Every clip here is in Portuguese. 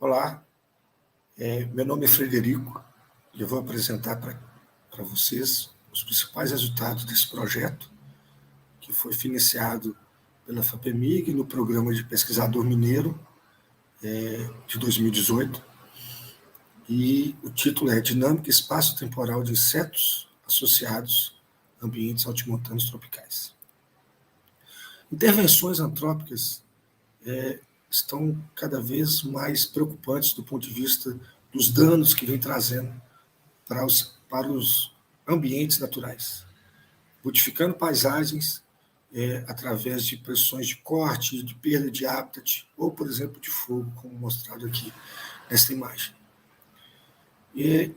Olá, meu nome é Frederico e eu vou apresentar para vocês os principais resultados desse projeto, que foi financiado pela FAPEMIG no Programa de Pesquisador Mineiro de 2018, e o título é Dinâmica Espaço-Temporal de Insetos Associados a Ambientes Altimontanos Tropicais. Intervenções antrópicas estão cada vez mais preocupantes do ponto de vista dos danos que vem trazendo para os ambientes naturais, modificando paisagens através de pressões de corte, de perda de hábitat, ou, por exemplo, de fogo, como mostrado aqui nesta imagem. E,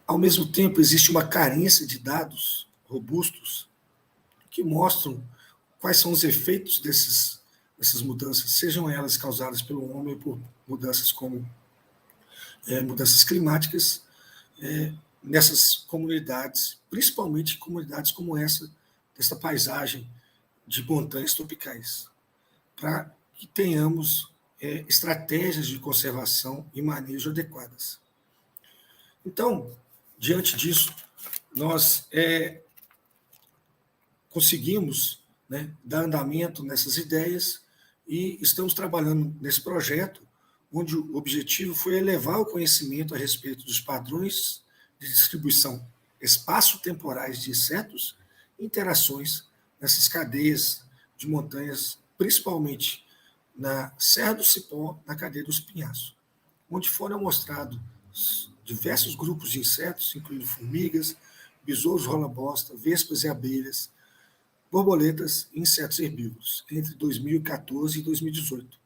ao mesmo tempo, existe uma carência de dados robustos que mostram quais são os efeitos dessas mudanças, sejam elas causadas pelo homem ou por mudanças como mudanças climáticas, nessas comunidades, principalmente comunidades como dessa paisagem de montanhas tropicais, para que tenhamos estratégias de conservação e manejo adequadas. Então, diante disso, nós conseguimos dar andamento nessas ideias e estamos trabalhando nesse projeto, onde o objetivo foi elevar o conhecimento a respeito dos padrões de distribuição espaço-temporais de insetos e interações nessas cadeias de montanhas, principalmente na Serra do Cipó, na cadeia dos Pinhaços, onde foram mostrados diversos grupos de insetos, incluindo formigas, besouros rola-bosta, vespas e abelhas, borboletas e insetos herbívoros, entre 2014 e 2018.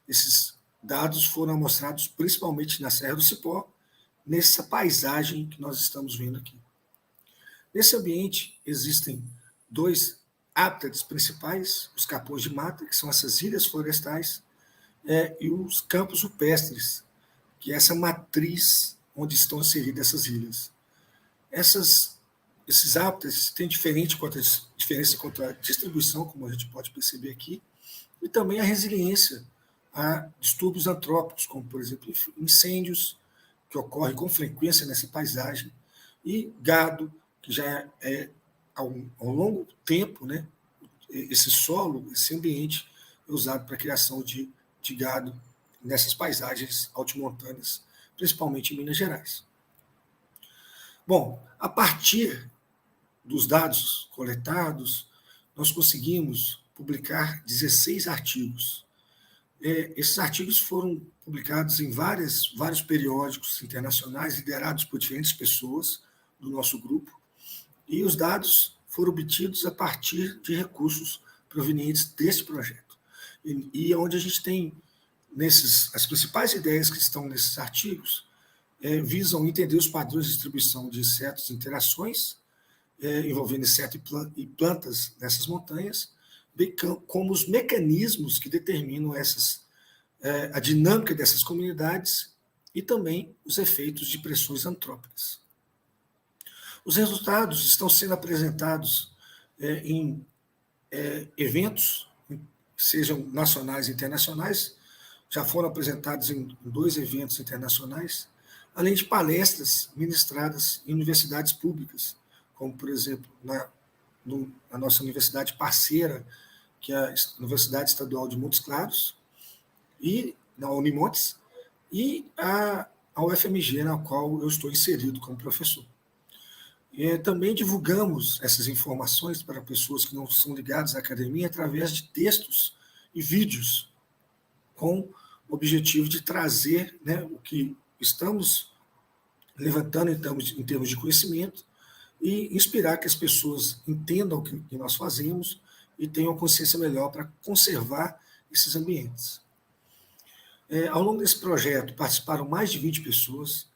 Esses dados foram amostrados principalmente na Serra do Cipó, nessa paisagem que nós estamos vendo aqui. Nesse ambiente existem dois hábitats principais, os capões de mata, que são essas ilhas florestais, e os campos rupestres, que é essa matriz onde estão inseridas essas ilhas. Esses hábitats têm diferença quanto à distribuição, como a gente pode perceber aqui, e também a resiliência a distúrbios antrópicos, como, por exemplo, incêndios, que ocorrem com frequência nessa paisagem, e gado, que já ao longo tempo, esse solo, esse ambiente é usado para a criação de gado nessas paisagens altimontanas, principalmente em Minas Gerais. Bom, a partir dos dados coletados, nós conseguimos publicar 16 artigos. Esses artigos foram publicados em vários periódicos internacionais, liderados por diferentes pessoas do nosso grupo, e os dados foram obtidos a partir de recursos provenientes desse projeto. E onde a gente tem, as principais ideias que estão nesses artigos, visam entender os padrões de distribuição de insetos e interações, envolvendo insetos e plantas nessas montanhas, bem como os mecanismos que determinam a dinâmica dessas comunidades e também os efeitos de pressões antrópicas. Os resultados estão sendo apresentados em eventos, sejam nacionais e internacionais, já foram apresentados em 2 eventos internacionais, além de palestras ministradas em universidades públicas, como, por exemplo, na nossa universidade parceira, que é a Universidade Estadual de Montes Claros, e na Unimontes, e a UFMG, na qual eu estou inserido como professor. Também divulgamos essas informações para pessoas que não são ligadas à academia através de textos e vídeos, com o objetivo de trazer o que estamos levantando em termos de conhecimento e inspirar que as pessoas entendam o que nós fazemos e tenham consciência melhor para conservar esses ambientes. Ao longo desse projeto participaram mais de 20 pessoas,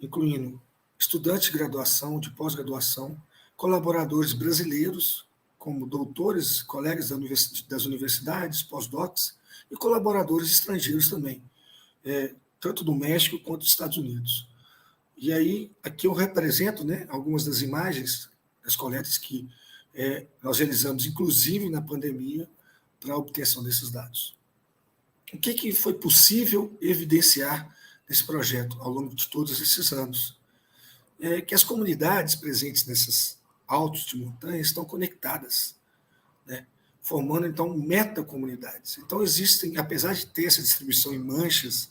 incluindo estudantes de graduação, de pós-graduação, colaboradores brasileiros, como doutores, colegas das universidades, pós-docs, e colaboradores estrangeiros também, tanto do México quanto dos Estados Unidos. E aí, aqui eu represento algumas das imagens das coletas que nós realizamos, inclusive na pandemia, para a obtenção desses dados. O que foi possível evidenciar nesse projeto ao longo de todos esses anos? É que as comunidades presentes nesses altos de montanha estão conectadas, né? Formando, então, metacomunidades. Então, existem, apesar de ter essa distribuição em manchas,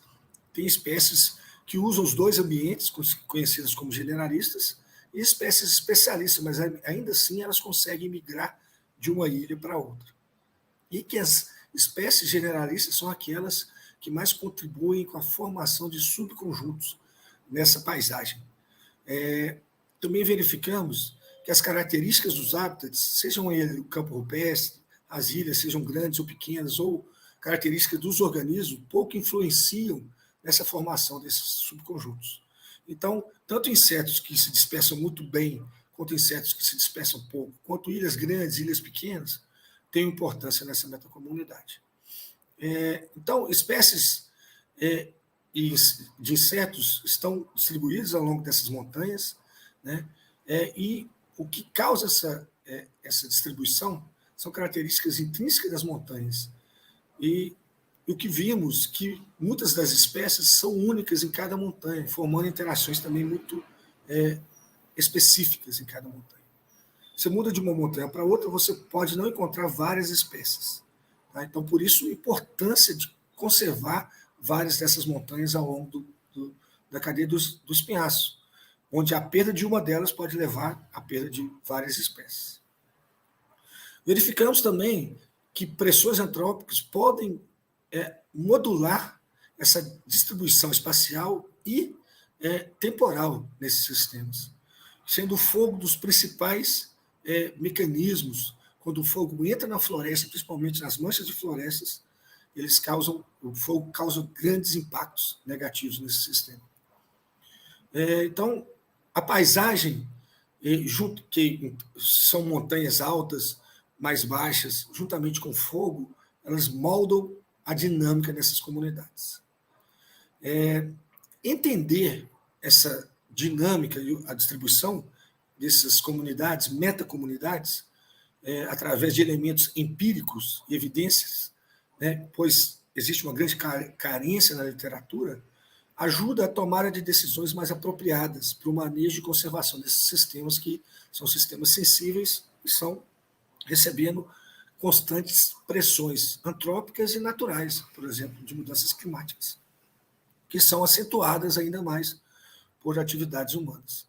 tem espécies que usam os dois ambientes, conhecidas como generalistas, e espécies especialistas, mas ainda assim elas conseguem migrar de uma ilha para outra. E que as espécies generalistas são aquelas que mais contribuem com a formação de subconjuntos nessa paisagem. Também verificamos que as características dos hábitats, sejam ele o campo rupestre, as ilhas, sejam grandes ou pequenas, ou características dos organismos, pouco influenciam nessa formação desses subconjuntos. Então, tanto insetos que se dispersam muito bem, quanto insetos que se dispersam pouco, quanto ilhas grandes, ilhas pequenas, têm importância nessa metacomunidade. Então, espécies de insetos estão distribuídas ao longo dessas montanhas, né? E o que causa essa distribuição são características intrínsecas das montanhas. E o que vimos que muitas das espécies são únicas em cada montanha, formando interações também muito específicas em cada montanha. Você muda de uma montanha para outra, você pode não encontrar várias espécies. Tá? Então, por isso, a importância de conservar várias dessas montanhas ao longo da cadeia dos penhascos, onde a perda de uma delas pode levar à perda de várias espécies. Verificamos também que pressões antrópicas podem modular essa distribuição espacial e temporal nesses sistemas, sendo o fogo dos principais mecanismos. Quando o fogo entra na floresta, principalmente nas manchas de florestas, o fogo causa grandes impactos negativos nesse sistema. Então, a paisagem, que são montanhas altas, mais baixas, juntamente com o fogo, elas moldam a dinâmica dessas comunidades. Entender essa dinâmica e a distribuição dessas comunidades, metacomunidades, através de elementos empíricos e evidências, né, pois existe uma grande carência na literatura, ajuda a tomada de decisões mais apropriadas para o manejo e conservação desses sistemas, que são sistemas sensíveis e estão recebendo constantes pressões antrópicas e naturais, por exemplo, de mudanças climáticas, que são acentuadas ainda mais por atividades humanas.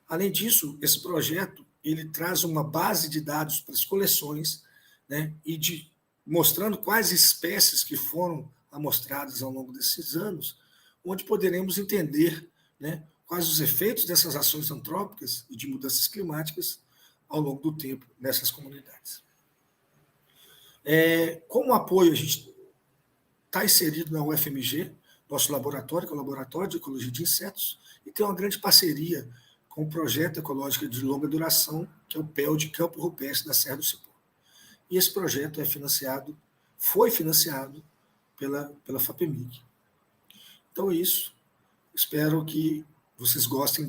Além disso, esse projeto ele traz uma base de dados para as coleções, né, e mostrando quais espécies que foram amostradas ao longo desses anos, onde poderemos entender, né, quais os efeitos dessas ações antrópicas e de mudanças climáticas ao longo do tempo nessas comunidades. Como apoio, a gente está inserido na UFMG, nosso laboratório, que é o Laboratório de Ecologia de Insetos, e tem uma grande parceria com o Projeto Ecológico de Longa Duração, que é o PEL de Campo Rupestre da Serra do Cipó. E esse projeto foi financiado pela FAPEMIG. Então é isso. Espero que vocês gostem